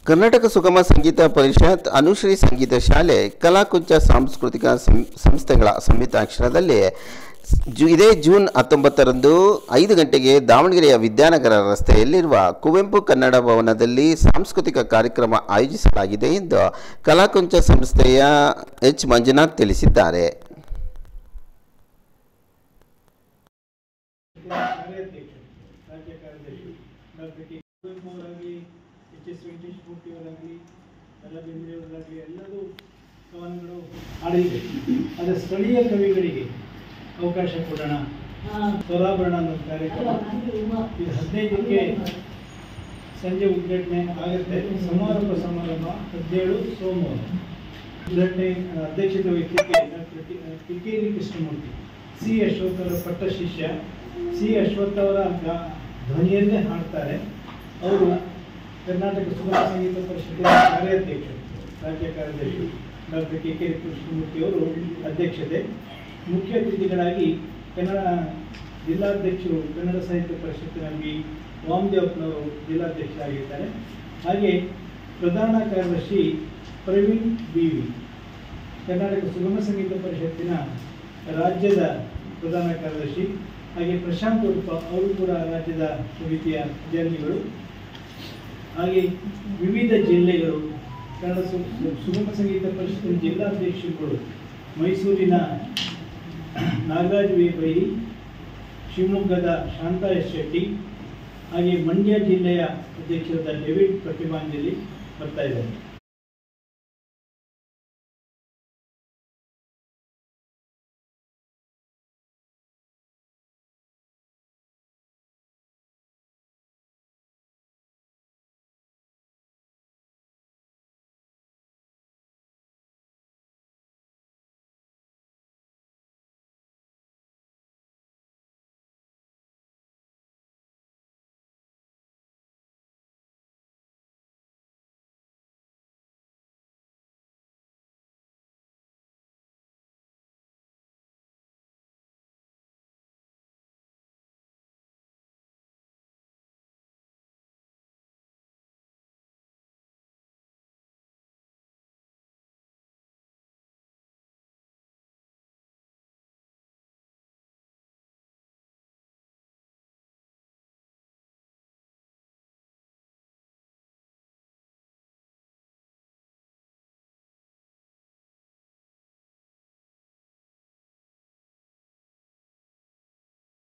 ಕರ್ನಾಟಕ ಸುಗಮ ಸಂಗೀತ ಪರಿಷತ್, ಅನುಶ್ರೀ ಸಂಗೀತ ಶಾಲೆ, ಕಲಾಕುಂಚ ಸಾಂಸ್ಕೃತಿಕ ಸಂಸ್ಥೆಗಳ ಸಂಯುಕ್ತಾಶ್ರಯದಲ್ಲಿ ಇದೇ ಜೂನ್ 19ರಂದು 5 ಗಂಟೆಗೆ ದಾವಣಗೆರೆಯ ವಿದ್ಯಾನಗರ ರಸ್ತೆಯಲ್ಲಿರುವ ಕುವೆಂಪು ಕನ್ನಡ ಭವನದಲ್ಲಿ ಸಾಂಸ್ಕೃತಿಕ ಕಾರ್ಯಕ್ರಮ ಆಯೋಜಿಸಲಾಗಿದೆ ಎಂದು ಕಲಾಕುಂಚ ಸಂಸ್ಥೆಯ ಎಚ್ ಮಂಜುನಾಥ್ ತಿಳಿಸಿದ್ದಾರೆ. ಅದೇ ಸ್ಥಳೀಯ ಕವಿಗಳಿಗೆ ಅವಕಾಶ ಕೊಡೋಣ. ಸ್ವರಾಭರಣ ಅನ್ನೋ ಕಾರ್ಯಕ್ರಮ ಇದು 15ಕ್ಕೆ ಸಂಜೆ ಉದ್ಘಾಟನೆ ಆಗುತ್ತೆ. ಸಮಾರಂಭ 17 ಸೋಮವಾರ. ಉದ್ಘಾಟನೆ ಅಧ್ಯಕ್ಷತೆ ವಹಿಸಲಿಕ್ಕೆ ಡಾಕ್ಟರ್ ಕಿಕ್ಕೇರಿ ಕೃಷ್ಣಮೂರ್ತಿ, ಸಿ ಅಶ್ವಥ್ ಅವರ ಪಟ್ಟ ಶಿಷ್ಯ. ಸಿ ಅಶ್ವಥ್ ಅವರ ಧ್ವನಿಯನ್ನೇ ಹಾಡ್ತಾರೆ. ಅವರು ಕರ್ನಾಟಕ ಸುಗಮ ಸಂಗೀತ ಪರಿಷತ್ತಿನ ಕಾರ್ಯಾಧ್ಯಕ್ಷರು, ರಾಜ್ಯ ಕಾರ್ಯದರ್ಶಿ ಡಾಕ್ಟರ್ ಕಿಕ್ಕೇರಿ ಕೃಷ್ಣಮೂರ್ತಿ ಅವರು ಅಧ್ಯಕ್ಷತೆ. ಮುಖ್ಯ ಅತಿಥಿಗಳಾಗಿ ಕನ್ನಡ ಜಿಲ್ಲಾಧ್ಯಕ್ಷರು, ಕನ್ನಡ ಸಾಹಿತ್ಯ ಪರಿಷತ್ತಿನ ಬಿ ವಾಮದೇವಪ್ಪನವರು ಜಿಲ್ಲಾಧ್ಯಕ್ಷರಾಗಿದ್ದಾರೆ. ಹಾಗೆ ಪ್ರಧಾನ ಕಾರ್ಯದರ್ಶಿ ಪ್ರವೀಣ್ BV, ಕರ್ನಾಟಕ ಸುಗಮ ಸಂಗೀತ ಪರಿಷತ್ತಿನ ರಾಜ್ಯದ ಪ್ರಧಾನ ಕಾರ್ಯದರ್ಶಿ. ಹಾಗೆ ಪ್ರಶಾಂತ್ ಉಡುಪ ಅವರು ಕೂಡ ರಾಜ್ಯದ ಸಮಿತಿಯ ಅಧ್ಯಯನಿಗಳು. ಹಾಗೆ ವಿವಿಧ ಜಿಲ್ಲೆಗಳು, ಕನ್ನಡ ಸುಗಮ ಸಂಗೀತ ಪರಿಷತ್ತಿನ ಜಿಲ್ಲಾಧ್ಯಕ್ಷರುಗಳು ಮೈಸೂರಿನ ನಾಗರಾಜ್ ಬೈರಿ, ಶಿವಮೊಗ್ಗದ ಶಾಂತಾ ಎಸ್ ಶೆಟ್ಟಿ, ಹಾಗೆ ಮಂಡ್ಯ ಜಿಲ್ಲೆಯ ಅಧ್ಯಕ್ಷರಾದ ಡೇವಿಡ್ ಪ್ರತಿಮಾಂಜಲಿ ಬರ್ತಾ ಇದ್ದಾರೆ.